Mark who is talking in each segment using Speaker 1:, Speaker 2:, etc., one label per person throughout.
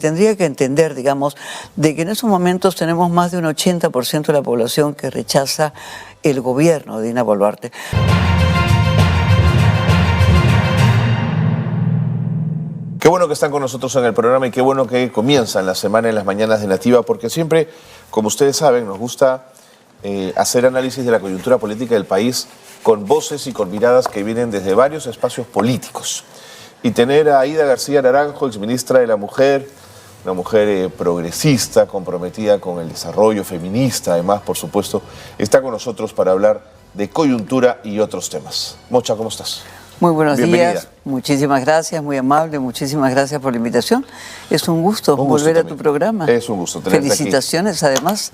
Speaker 1: tendría que entender, digamos, de que en esos momentos tenemos más de un 80% de la población que rechaza el gobierno de Dina Boluarte.
Speaker 2: Qué bueno que están con nosotros en el programa y qué bueno que comienzan la semana en las mañanas de Nativa, porque siempre, como ustedes saben, nos gusta hacer análisis de la coyuntura política del país con voces y con miradas que vienen desde varios espacios políticos. Y tener a Aída García Naranjo, exministra de la Mujer, una mujer progresista, comprometida con el desarrollo feminista, además, por supuesto, está con nosotros para hablar de coyuntura y otros temas. Mocha, ¿cómo estás?
Speaker 1: Muy buenos
Speaker 2: Bienvenida.
Speaker 1: días, muchísimas gracias, muy amable, muchísimas gracias por la invitación. Es un gusto volver a tu programa.
Speaker 2: Es un gusto tenerte
Speaker 1: Felicitaciones,
Speaker 2: aquí.
Speaker 1: Además.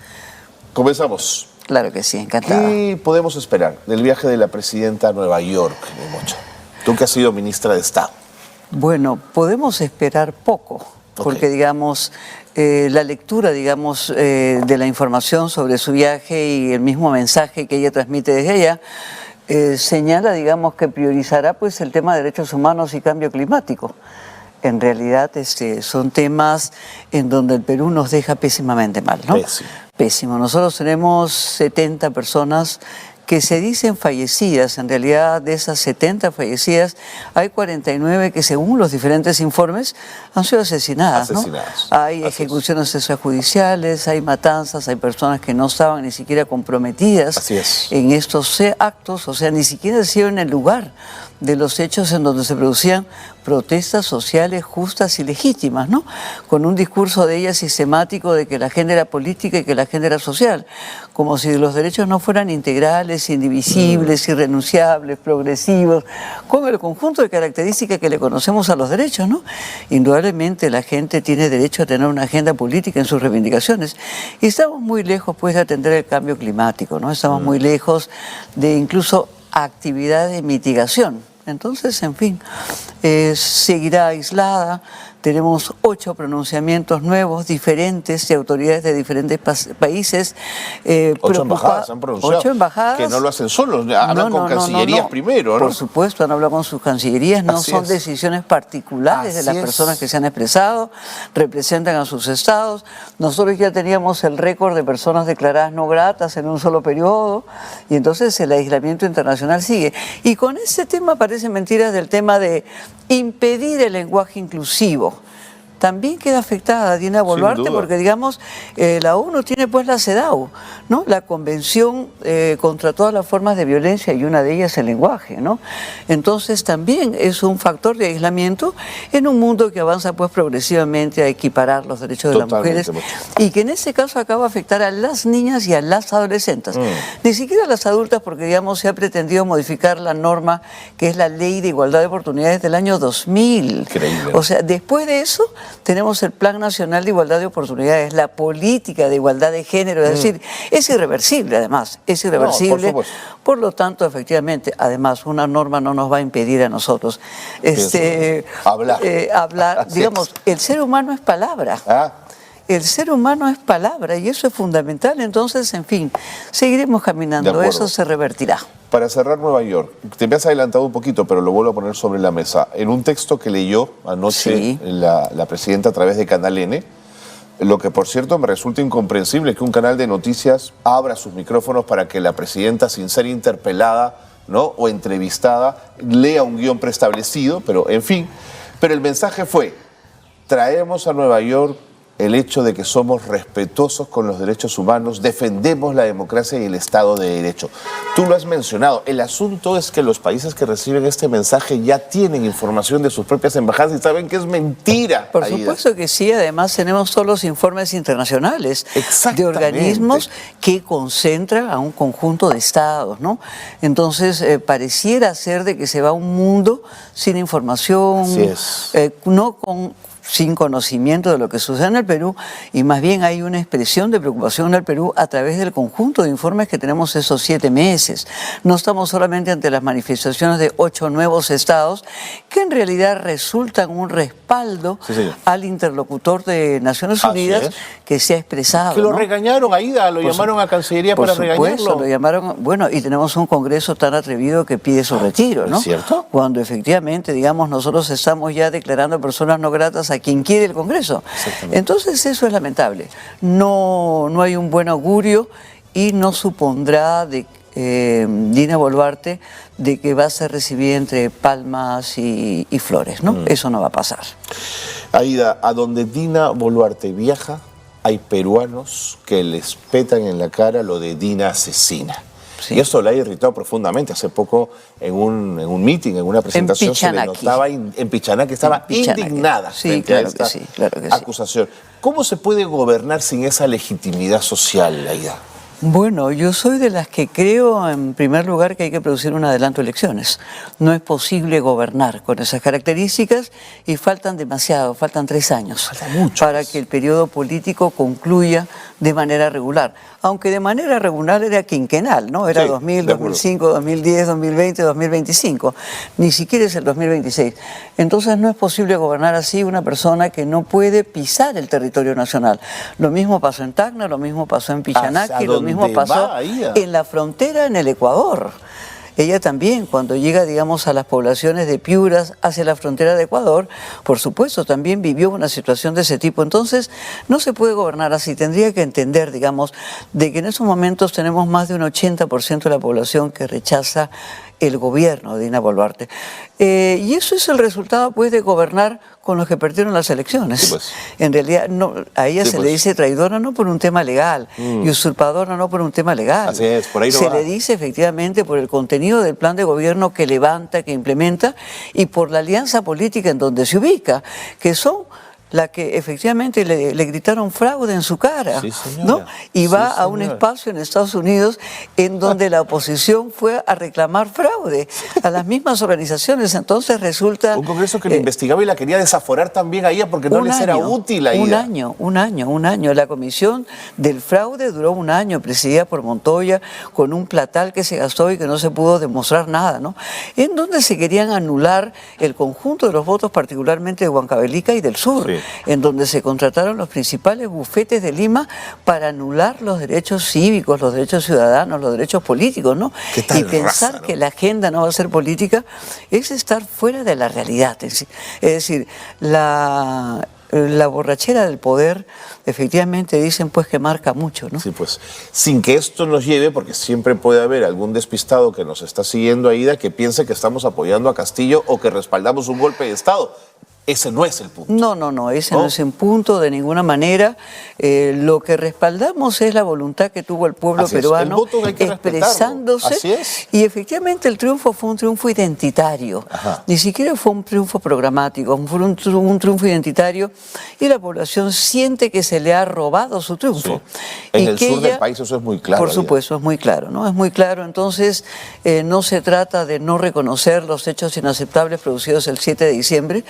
Speaker 2: Comenzamos.
Speaker 1: Claro que sí, encantada.
Speaker 2: ¿Qué podemos esperar del viaje de la presidenta a Nueva York, Mocha? Tú que has sido ministra de Estado.
Speaker 1: Bueno, podemos esperar poco, porque digamos, la lectura, digamos, de la información sobre su viaje y el mismo mensaje que ella transmite desde ella, señala, digamos, que priorizará pues el tema de derechos humanos y cambio climático. En realidad son temas en donde el Perú nos deja pésimamente mal, ¿no?
Speaker 2: Pésimo.
Speaker 1: Pésimo. Nosotros tenemos 70 personas que se dicen fallecidas. En realidad, de esas 70 fallecidas, hay 49 que, según los diferentes informes, han sido asesinadas, ¿no? Hay ejecuciones extrajudiciales, hay matanzas, hay personas que no estaban ni siquiera comprometidas en estos actos, o sea, ni siquiera han sido en el lugar de los hechos en donde se producían protestas sociales justas y legítimas, ¿no? Con un discurso de ella sistemático de que la agenda era política y que la agenda era social, como si los derechos no fueran integrales, indivisibles, irrenunciables, progresivos, con el conjunto de características que le conocemos a los derechos, ¿no? Indudablemente la gente tiene derecho a tener una agenda política en sus reivindicaciones y estamos muy lejos pues de atender el cambio climático, ¿no? Estamos muy lejos de incluso actividad de mitigación. Entonces, en fin, seguirá aislada. Tenemos 8 pronunciamientos nuevos, diferentes, de autoridades de diferentes países.
Speaker 2: 8 embajadas han pronunciado.
Speaker 1: 8 embajadas.
Speaker 2: Que no lo hacen solos, hablan con cancillerías primero, ¿no?
Speaker 1: Por supuesto, han hablado con sus cancillerías, no son decisiones particulares de las personas que se han expresado, representan a sus estados. Nosotros ya teníamos el récord de personas declaradas no gratas en un solo periodo, y entonces el aislamiento internacional sigue. Y con ese tema parecen mentiras del tema de impedir el lenguaje inclusivo. También queda afectada Dina Boluarte porque, digamos, la ONU tiene pues la CEDAW, ¿no? La Convención contra todas las formas de violencia, y una de ellas es el lenguaje, ¿no? Entonces también es un factor de aislamiento en un mundo que avanza pues progresivamente a equiparar los derechos de las mujeres y que en ese caso acaba de afectar a las niñas y a las adolescentes. Ni siquiera a las adultas porque, digamos, se ha pretendido modificar la norma que es la Ley de Igualdad de Oportunidades del año 2000. Increíble. O sea, después de eso tenemos el Plan Nacional de Igualdad de Oportunidades, la política de igualdad de género, es decir, es irreversible además, es irreversible. No, por lo tanto, efectivamente, además, una norma no nos va a impedir a nosotros hablar, digamos, el ser humano es palabra. El ser humano es palabra y eso es fundamental. Entonces, en fin, seguiremos caminando, eso se revertirá.
Speaker 2: Para cerrar Nueva York, te me has adelantado un poquito, pero lo vuelvo a poner sobre la mesa. En un texto que leyó anoche la presidenta a través de Canal N, lo que por cierto me resulta incomprensible es que un canal de noticias abra sus micrófonos para que la presidenta, sin ser interpelada, ¿no?, o entrevistada, lea un guión preestablecido, pero en fin. Pero el mensaje fue: traemos a Nueva York el hecho de que somos respetuosos con los derechos humanos, defendemos la democracia y el Estado de Derecho. Tú lo has mencionado, el asunto es que los países que reciben este mensaje ya tienen información de sus propias embajadas y saben que es mentira.
Speaker 1: Por supuesto que sí, además tenemos todos los informes internacionales de organismos que concentran a un conjunto de estados, ¿no? Entonces, pareciera ser de que se va a un mundo sin información, sin conocimiento de lo que sucede en el Perú, y más bien hay una expresión de preocupación en el Perú a través del conjunto de informes que tenemos esos 7 meses. No estamos solamente ante las manifestaciones de 8 nuevos estados que en realidad resultan un respaldo al interlocutor de Naciones Unidas que se ha expresado.
Speaker 2: Que lo regañaron, Aída, lo llamaron a Cancillería para regañarlo.
Speaker 1: Lo llamaron, bueno, y tenemos un Congreso tan atrevido que pide su retiro, ¿no?
Speaker 2: ¿Es cierto?
Speaker 1: Cuando efectivamente, digamos, nosotros estamos ya declarando personas no gratas a a quien quiere el Congreso. Entonces eso es lamentable. No hay un buen augurio y no supondrá Dina Boluarte de que va a ser recibida entre palmas y flores, ¿no? Eso no va a pasar.
Speaker 2: Aida, a donde Dina Boluarte viaja, hay peruanos que les petan en la cara lo de Dina asesina. Sí. Y eso la ha irritado profundamente. Hace poco en un meeting, en una presentación, se le notaba en Pichanaque, estaba indignada frente a esta acusación. ¿Cómo se puede gobernar sin esa legitimidad social, Aida?
Speaker 1: Bueno, yo soy de las que creo, en primer lugar, que hay que producir un adelanto de elecciones. No es posible gobernar con esas características y faltan 3 años.
Speaker 2: Falta mucho.
Speaker 1: Para que el periodo político concluya de manera regular. Aunque de manera regular era quinquenal, ¿no? Era 2000, 2005, 2010, 2020, 2025. Ni siquiera es el 2026. Entonces no es posible gobernar así una persona que no puede pisar el territorio nacional. Lo mismo pasó en Tacna, lo mismo pasó en Pichanaque, lo mismo pasó en la frontera en el Ecuador. Ella también, cuando llega, digamos, a las poblaciones de Piuras, hacia la frontera de Ecuador, por supuesto, también vivió una situación de ese tipo. Entonces, no se puede gobernar así. Tendría que entender, digamos, de que en esos momentos tenemos más de un 80% de la población que rechaza el gobierno de Dina Boluarte. Y eso es el resultado, pues, de gobernar con los que perdieron las elecciones. Sí, pues. En realidad, no, a ella se le dice traidora no por un tema legal, y usurpadora no por un tema legal.
Speaker 2: Así es, por ahí no
Speaker 1: se le dice efectivamente por el contenido del plan de gobierno que levanta, que implementa, y por la alianza política en donde se ubica, que son la que efectivamente le gritaron fraude en su cara, sí, ¿no? Y va a un espacio en Estados Unidos en donde la oposición fue a reclamar fraude a las mismas organizaciones. Entonces resulta...
Speaker 2: Un Congreso que la investigaba y la quería desaforar también a ella porque no les era útil a ella.
Speaker 1: Un año. La comisión del fraude duró 1 año, presidida por Montoya, con un platal que se gastó y que no se pudo demostrar nada, ¿no? En donde se querían anular el conjunto de los votos, particularmente de Huancavelica y del sur. Sí. En donde se contrataron los principales bufetes de Lima para anular los derechos cívicos, los derechos ciudadanos, los derechos políticos, ¿no? Y pensar que la agenda no va a ser política es estar fuera de la realidad. Es decir, la borrachera del poder, efectivamente dicen pues que marca mucho, ¿no?
Speaker 2: Sí, pues, sin que esto nos lleve, porque siempre puede haber algún despistado que nos está siguiendo, Aida, que piense que estamos apoyando a Castillo o que respaldamos un golpe de Estado. Ese no es el punto.
Speaker 1: No, ese no es el punto de ninguna manera. Lo que respaldamos es la voluntad que tuvo el pueblo peruano expresándose.
Speaker 2: Así es.
Speaker 1: Y efectivamente el triunfo fue un triunfo identitario. Ajá. Ni siquiera fue un triunfo programático, fue un triunfo identitario y la población siente que se le ha robado su triunfo.
Speaker 2: Sí. En el sur del país eso es muy claro.
Speaker 1: Por supuesto, es muy claro, ¿no? Es muy claro. Entonces, no se trata de no reconocer los hechos inaceptables producidos el 7 de diciembre,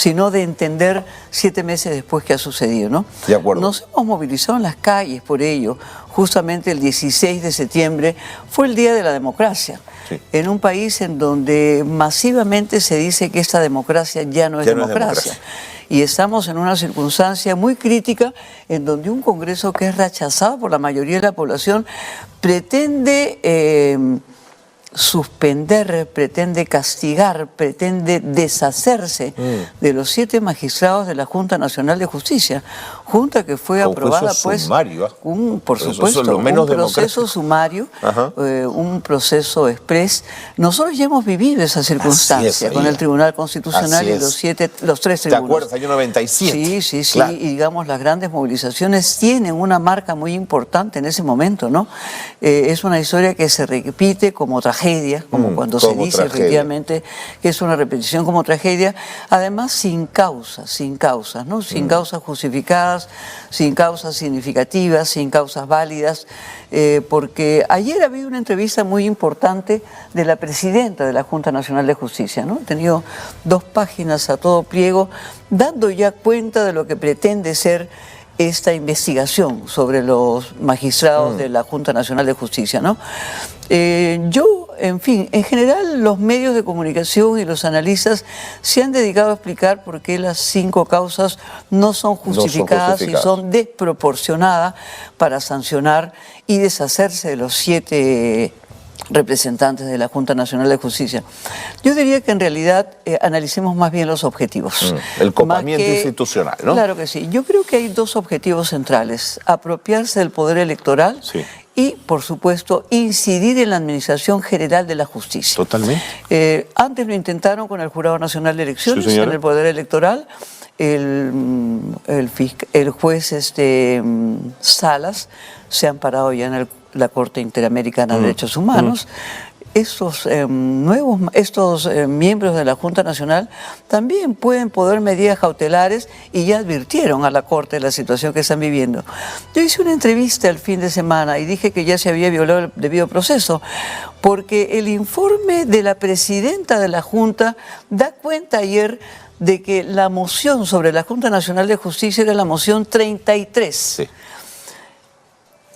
Speaker 1: sino de entender 7 meses después qué ha sucedido, ¿no?
Speaker 2: De acuerdo.
Speaker 1: Nos hemos movilizado en las calles por ello. Justamente el 16 de septiembre fue el Día de la Democracia. Sí. En un país en donde masivamente se dice que esta democracia ya no es democracia. Y estamos en una circunstancia muy crítica en donde un Congreso que es rechazado por la mayoría de la población pretende suspender, pretende castigar, pretende deshacerse de los 7 magistrados de la Junta Nacional de Justicia, junta que fue aprobada pues
Speaker 2: sumario,
Speaker 1: por supuesto, un proceso sumario, un proceso exprés. Nosotros ya hemos vivido esa circunstancia con el Tribunal Constitucional y los 3 tribunos.
Speaker 2: ¿Te acuerdas? Año 97.
Speaker 1: Sí,
Speaker 2: claro.
Speaker 1: Y digamos las grandes movilizaciones tienen una marca muy importante en ese momento, ¿no? Es una historia que se repite como tragedia, como cuando se dice efectivamente que es una repetición como tragedia, además sin causas, ¿no? Sin causas justificadas, sin causas significativas, sin causas válidas, porque ayer había una entrevista muy importante de la presidenta de la Junta Nacional de Justicia, ¿no? Ha tenido 2 páginas a todo pliego, dando ya cuenta de lo que pretende ser esta investigación sobre los magistrados de la Junta Nacional de Justicia, ¿no? Yo, en fin, en general los medios de comunicación y los analistas se han dedicado a explicar por qué las 5 causas no son justificadas y son desproporcionadas para sancionar y deshacerse de los 7 representantes de la Junta Nacional de Justicia. Yo diría que en realidad analicemos más bien los objetivos.
Speaker 2: El copamiento institucional, ¿no?
Speaker 1: Claro que sí. Yo creo que hay dos objetivos centrales: apropiarse del poder electoral,
Speaker 2: sí,
Speaker 1: y, por supuesto, incidir en la administración general de la justicia.
Speaker 2: Totalmente.
Speaker 1: Antes lo intentaron con el Jurado Nacional de Elecciones,
Speaker 2: sí,
Speaker 1: en el poder electoral. El juez Salas se ha amparado ya en la Corte Interamericana de Derechos Humanos. Estos miembros de la Junta Nacional también pueden poner medidas cautelares y ya advirtieron a la Corte de la situación que están viviendo. Yo hice una entrevista el fin de semana y dije que ya se había violado el debido proceso, porque el informe de la presidenta de la Junta da cuenta ayer de que la moción sobre la Junta Nacional de Justicia era la moción 33.
Speaker 2: Sí.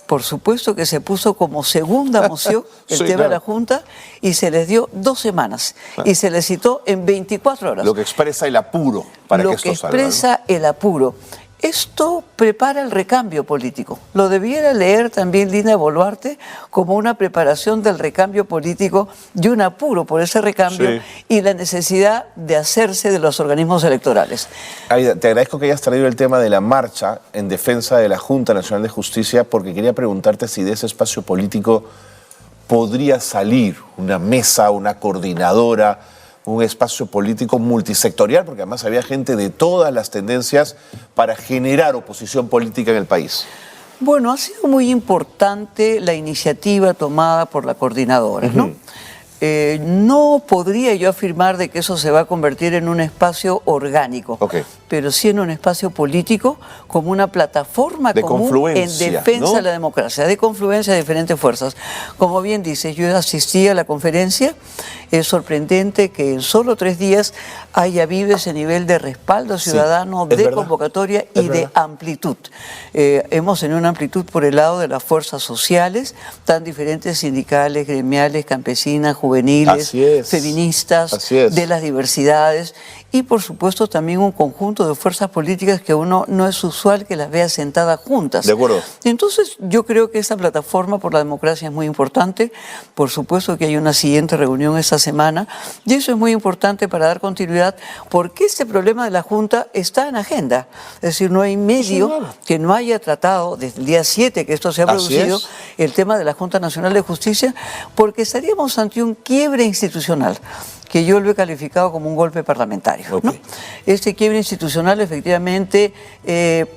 Speaker 1: Por supuesto que se puso como segunda moción el tema de la Junta y se les dio 2 semanas y se les citó en 24 horas.
Speaker 2: Lo que expresa el apuro para que esto salga.
Speaker 1: Lo que expresa el apuro. Esto prepara el recambio político. Lo debiera leer también Dina Boluarte como una preparación del recambio político y un apuro por ese recambio y la necesidad de hacerse de los organismos electorales.
Speaker 2: Aida, te agradezco que hayas traído el tema de la marcha en defensa de la Junta Nacional de Justicia, porque quería preguntarte si de ese espacio político podría salir una mesa, una coordinadora, un espacio político multisectorial, porque además había gente de todas las tendencias para generar oposición política en el país.
Speaker 1: Bueno, ha sido muy importante la iniciativa tomada por la coordinadora, ¿no? No podría yo afirmar de que eso se va a convertir en un espacio orgánico, pero sí en un espacio político como una plataforma
Speaker 2: de
Speaker 1: común en defensa de la democracia, de confluencia de diferentes fuerzas. Como bien dices, yo asistí a la conferencia. Es sorprendente que en solo 3 días haya habido ese nivel de respaldo ciudadano, de convocatoria y de amplitud. Hemos tenido una amplitud por el lado de las fuerzas sociales, tan diferentes, sindicales, gremiales, campesinas, juveniles, feministas, de las diversidades, y por supuesto también un conjunto de fuerzas políticas que uno no es usual que las vea sentadas juntas.
Speaker 2: De acuerdo.
Speaker 1: Entonces yo creo que esta plataforma por la democracia es muy importante. Por supuesto que hay una siguiente reunión esta semana y eso es muy importante para dar continuidad, porque este problema de la Junta está en agenda. Es decir, no hay medio que no haya tratado desde el día 7 que esto se ha producido, el tema de la Junta Nacional de Justicia, porque estaríamos ante un quiebre institucional que yo lo he calificado como un golpe parlamentario, ¿no? Este quiebre institucional efectivamente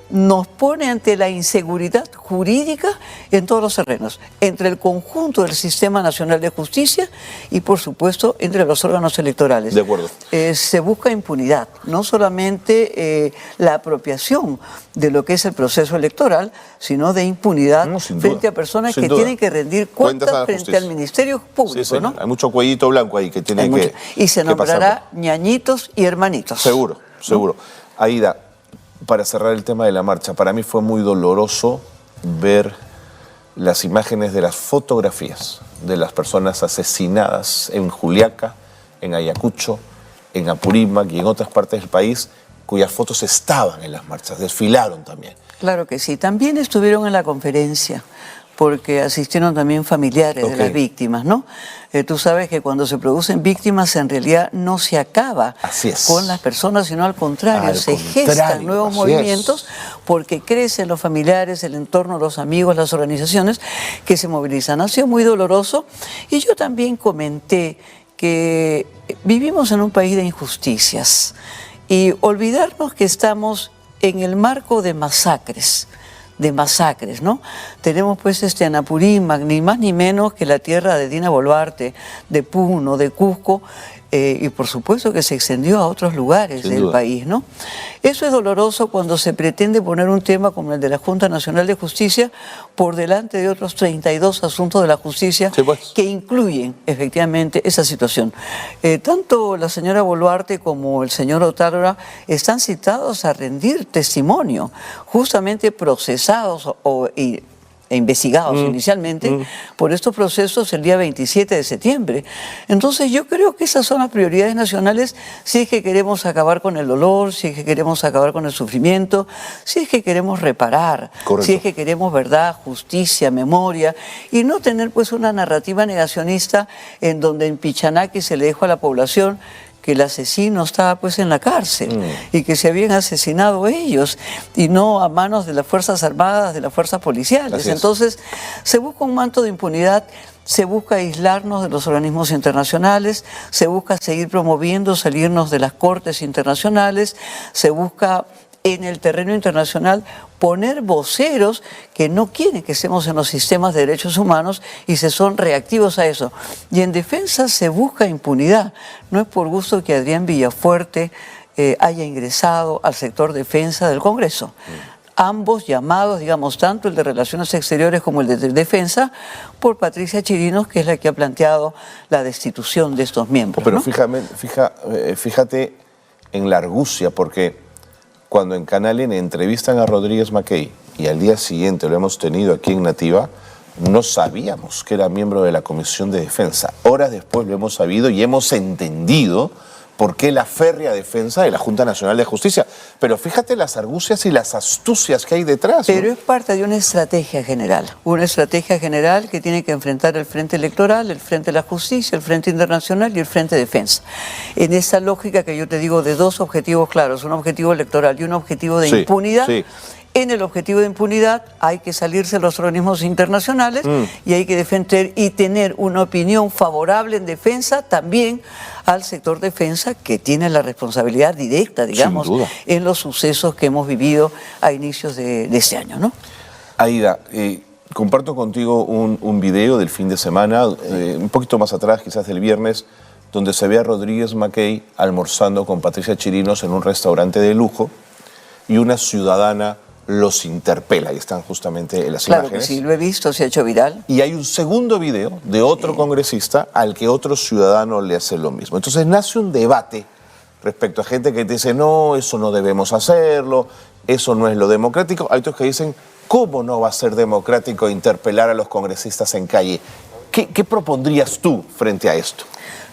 Speaker 1: nos pone ante la inseguridad jurídica en todos los terrenos, entre el conjunto del Sistema Nacional de Justicia y, por supuesto, entre los órganos electorales.
Speaker 2: De acuerdo.
Speaker 1: Se busca impunidad, no solamente la apropiación de lo que es el proceso electoral, sino de impunidad frente a personas que tienen que rendir cuentas frente al Ministerio Público, ¿no?
Speaker 2: Hay mucho cuellito blanco ahí que tiene que
Speaker 1: y se nombrará ñañitos y hermanitos.
Speaker 2: Seguro, seguro. Aida, para cerrar el tema de la marcha, para mí fue muy doloroso ver las imágenes de las fotografías de las personas asesinadas en Juliaca, en Ayacucho, en Apurímac y en otras partes del país, cuyas fotos estaban en las marchas, desfilaron también.
Speaker 1: Claro que sí, también estuvieron en la conferencia, porque asistieron también familiares de las víctimas, ¿no? Tú sabes que cuando se producen víctimas en realidad no se acaba con las personas, sino al contrario, se gestan nuevos movimientos porque crecen los familiares, el entorno, los amigos, las organizaciones que se movilizan. Ha sido muy doloroso y yo también comenté que vivimos en un país de injusticias y olvidarnos que estamos en el marco de masacres, ¿no? Tenemos pues en Apurímac, ni más ni menos que la tierra de Dina Boluarte, de Puno, de Cusco, y por supuesto que se extendió a otros lugares del país, ¿no? Eso es doloroso cuando se pretende poner un tema como el de la Junta Nacional de Justicia por delante de otros 32 asuntos de la justicia que incluyen efectivamente esa situación. Tanto la señora Boluarte como el señor Otárola están citados a rendir testimonio, justamente procesados investigados inicialmente por estos procesos el día 27 de septiembre. Entonces yo creo que esas son las prioridades nacionales si es que queremos acabar con el dolor, si es que queremos acabar con el sufrimiento, si es que queremos reparar,
Speaker 2: Correcto.
Speaker 1: si es que queremos verdad, justicia, memoria, y no tener pues una narrativa negacionista en donde en Pichanaki se le dejó a la población que el asesino estaba pues en la cárcel y que se habían asesinado ellos y no a manos de las Fuerzas Armadas, de las fuerzas policiales. Entonces se busca un manto de impunidad, se busca aislarnos de los organismos internacionales, se busca seguir promoviendo, salirnos de las cortes internacionales, se busca en el terreno internacional poner voceros que no quieren que estemos en los sistemas de derechos humanos y se son reactivos a eso. Y en defensa se busca impunidad. No es por gusto que Adrián Villafuerte haya ingresado al sector defensa del Congreso. Ambos llamados, digamos, tanto el de Relaciones Exteriores como el de Defensa, por Patricia Chirinos, que es la que ha planteado la destitución de estos miembros.
Speaker 2: Pero
Speaker 1: ¿no?
Speaker 2: fíjate en la argucia, porque cuando en Canal N entrevistan a Rodríguez Mackey y al día siguiente lo hemos tenido aquí en Nativa, no sabíamos que era miembro de la Comisión de Defensa. Horas después lo hemos sabido y hemos entendido por qué la férrea defensa de la Junta Nacional de Justicia. Pero fíjate las argucias y las astucias que hay detrás.
Speaker 1: Pero
Speaker 2: ¿no?
Speaker 1: es parte de una estrategia general que tiene que enfrentar el Frente Electoral, el Frente de la Justicia, el Frente Internacional y el Frente de Defensa. En esa lógica que yo te digo de dos objetivos claros, un objetivo electoral y un objetivo de impunidad.
Speaker 2: Sí.
Speaker 1: En el objetivo de impunidad hay que salirse de los organismos internacionales y hay que defender y tener una opinión favorable en defensa también al sector defensa, que tiene la responsabilidad directa, digamos, en los sucesos que hemos vivido a inicios de este año, ¿no?
Speaker 2: Aida, comparto contigo un video del fin de semana, un poquito más atrás, quizás del viernes, donde se ve a Rodríguez Mackey almorzando con Patricia Chirinos en un restaurante de lujo y una ciudadana los interpela, y están justamente en las imágenes.
Speaker 1: Claro que sí, lo he visto, se ha hecho viral.
Speaker 2: Y hay un segundo video de otro congresista al que otro ciudadano le hace lo mismo. Entonces nace un debate respecto a gente que te dice, no, eso no debemos hacerlo, eso no es lo democrático. Hay otros que dicen, ¿cómo no va a ser democrático interpelar a los congresistas en calle? ¿Qué propondrías tú frente a esto?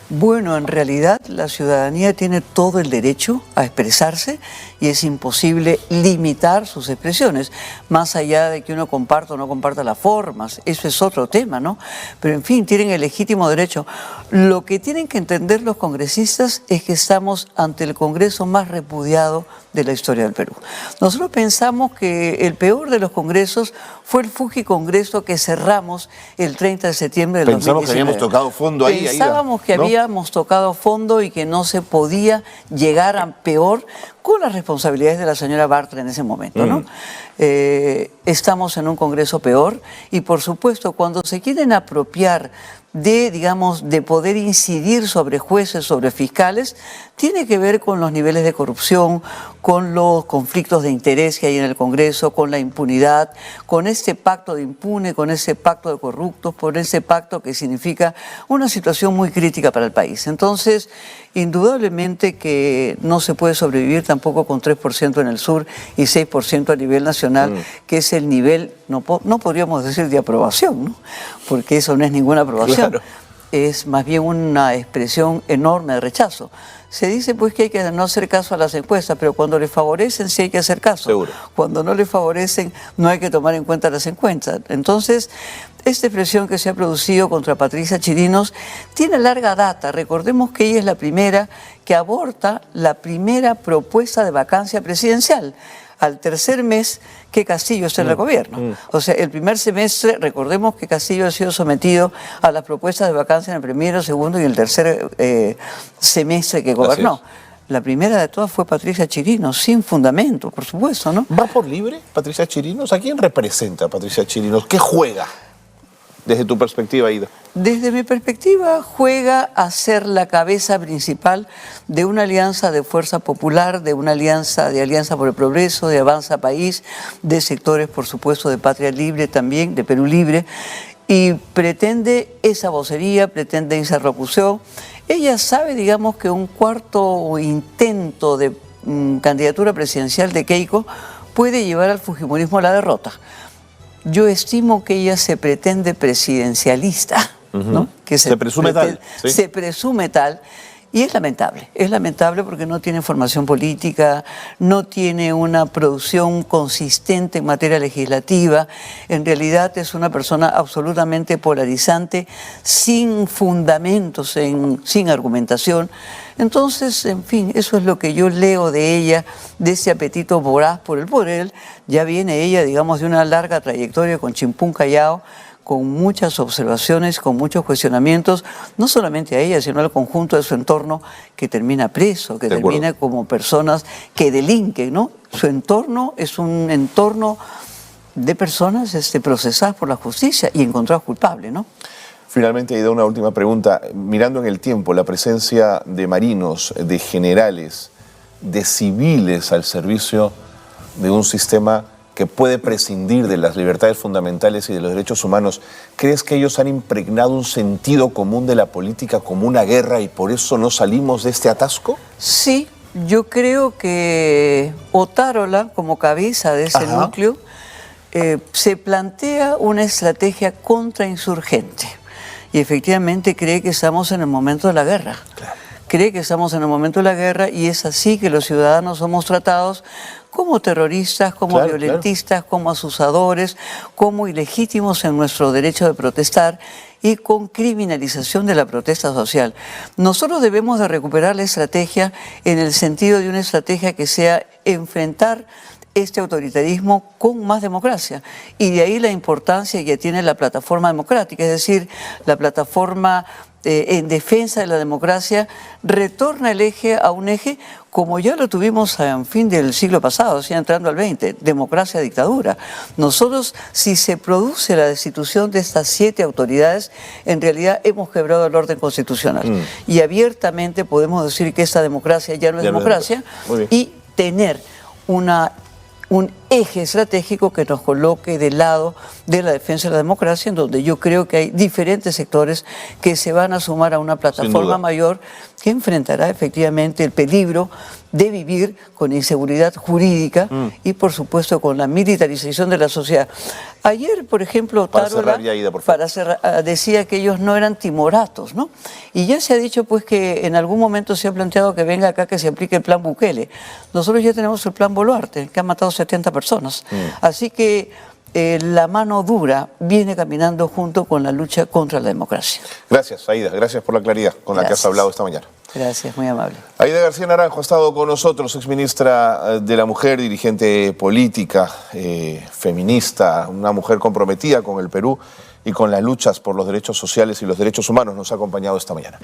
Speaker 1: Bueno, en realidad la ciudadanía tiene todo el derecho a expresarse y es imposible limitar sus expresiones, más allá de que uno comparta o no comparta las formas, eso es otro tema, ¿no? Pero en fin, tienen el legítimo derecho. Lo que tienen que entender los congresistas es que estamos ante el Congreso más repudiado de la historia del Perú. Nosotros pensamos que el peor de los congresos fue el Fuji Congreso que cerramos el 30 de septiembre del 2019.
Speaker 2: Pensamos que habíamos tocado fondo ahí.
Speaker 1: Pensábamos que habíamos tocado fondo y que no se podía llegar a peor con las responsabilidades de la señora Bartra en ese momento, ¿no? Estamos en un Congreso peor y, por supuesto, cuando se quieren apropiar de, digamos, de poder incidir sobre jueces, sobre fiscales, tiene que ver con los niveles de corrupción, con los conflictos de interés que hay en el Congreso, con la impunidad, con este pacto de impune, con ese pacto de corruptos, con ese pacto que significa una situación muy crítica para el país. Entonces, indudablemente que no se puede sobrevivir tampoco con 3% en el sur y 6% a nivel nacional, que es el nivel, no podríamos decir de aprobación, ¿no? Porque eso no es ninguna aprobación. Claro. Es más bien una expresión enorme de rechazo. Se dice pues que hay que no hacer caso a las encuestas, pero cuando le favorecen sí hay que hacer caso.
Speaker 2: Seguro.
Speaker 1: Cuando no le favorecen no hay que tomar en cuenta las encuestas. Entonces, esta expresión que se ha producido contra Patricia Chirinos tiene larga data. Recordemos que ella es la primera que aborta la primera propuesta de vacancia presidencial al tercer mes que Castillo está en el gobierno. O sea, el primer semestre, recordemos que Castillo ha sido sometido a las propuestas de vacancia en el primero, segundo y el tercer semestre que gobernó. La primera de todas fue Patricia Chirinos, sin fundamento, por supuesto, ¿no?
Speaker 2: ¿Va por libre Patricia Chirinos? ¿A quién representa Patricia Chirinos? ¿Qué juega desde tu perspectiva, Aida?
Speaker 1: Desde mi perspectiva, juega a ser la cabeza principal de una alianza de fuerza popular, de una alianza por el progreso, de Avanza País, de sectores, por supuesto, de Patria Libre también, de Perú Libre, y pretende esa vocería, pretende esa interlocución. Ella sabe, digamos, que un cuarto intento de candidatura presidencial de Keiko puede llevar al fujimorismo a la derrota. yo estimo que ella se pretende presidencialista, ¿no? Que
Speaker 2: se presume tal. ¿Sí?
Speaker 1: Se presume tal. Y es lamentable porque no tiene formación política, no tiene una producción consistente en materia legislativa, en realidad es una persona absolutamente polarizante, sin fundamentos, sin argumentación. Entonces, en fin, eso es lo que yo leo de ella, de ese apetito voraz por el poder. Ya viene ella, digamos, de una larga trayectoria con Chimpún Callao, con muchas observaciones, con muchos cuestionamientos, no solamente a ella, sino al conjunto de su entorno, que termina preso, que termina como personas que delinquen, ¿no? Su entorno es un entorno de personas procesadas por la justicia y encontradas culpables, ¿no?
Speaker 2: Finalmente, Aida, una última pregunta. Mirando en el tiempo, la presencia de marinos, de generales, de civiles al servicio de un sistema que puede prescindir de las libertades fundamentales y de los derechos humanos, ¿crees que ellos han impregnado un sentido común de la política como una guerra y por eso no salimos de este atasco?
Speaker 1: Sí, yo creo que Otárola, como cabeza de ese núcleo, se plantea una estrategia contrainsurgente y efectivamente cree que estamos en el momento de la guerra. Claro. Cree que estamos en el momento de la guerra y es así que los ciudadanos somos tratados como terroristas, como violentistas, como asusadores, como ilegítimos en nuestro derecho de protestar y con criminalización de la protesta social. Nosotros debemos de recuperar la estrategia en el sentido de una estrategia que sea enfrentar este autoritarismo con más democracia. Y de ahí la importancia que tiene la plataforma democrática, es decir, la plataforma en defensa de la democracia retorna el eje a un eje como ya lo tuvimos en fin del siglo pasado, ya entrando al XX, democracia-dictadura. Nosotros, si se produce la destitución de estas 7 autoridades, en realidad hemos quebrado el orden constitucional. Y abiertamente podemos decir que esta democracia ya no es democracia y tener un eje estratégico que nos coloque del lado de la defensa de la democracia, en donde yo creo que hay diferentes sectores que se van a sumar a una plataforma mayor que enfrentará efectivamente el peligro de vivir con inseguridad jurídica y, por supuesto, con la militarización de la sociedad. Ayer, por ejemplo, Otárola, decía que ellos no eran timoratos, ¿no? Y ya se ha dicho, pues, que en algún momento se ha planteado que venga acá que se aplique el plan Bukele. Nosotros ya tenemos el plan Boluarte, que ha matado 70 personas. Así que la mano dura viene caminando junto con la lucha contra la democracia.
Speaker 2: Gracias, Aida. Gracias por la claridad con la que has hablado esta mañana.
Speaker 1: Gracias, muy amable.
Speaker 2: Aida García Naranjo ha estado con nosotros, exministra de la Mujer, dirigente política, feminista, una mujer comprometida con el Perú y con las luchas por los derechos sociales y los derechos humanos. Nos ha acompañado esta mañana.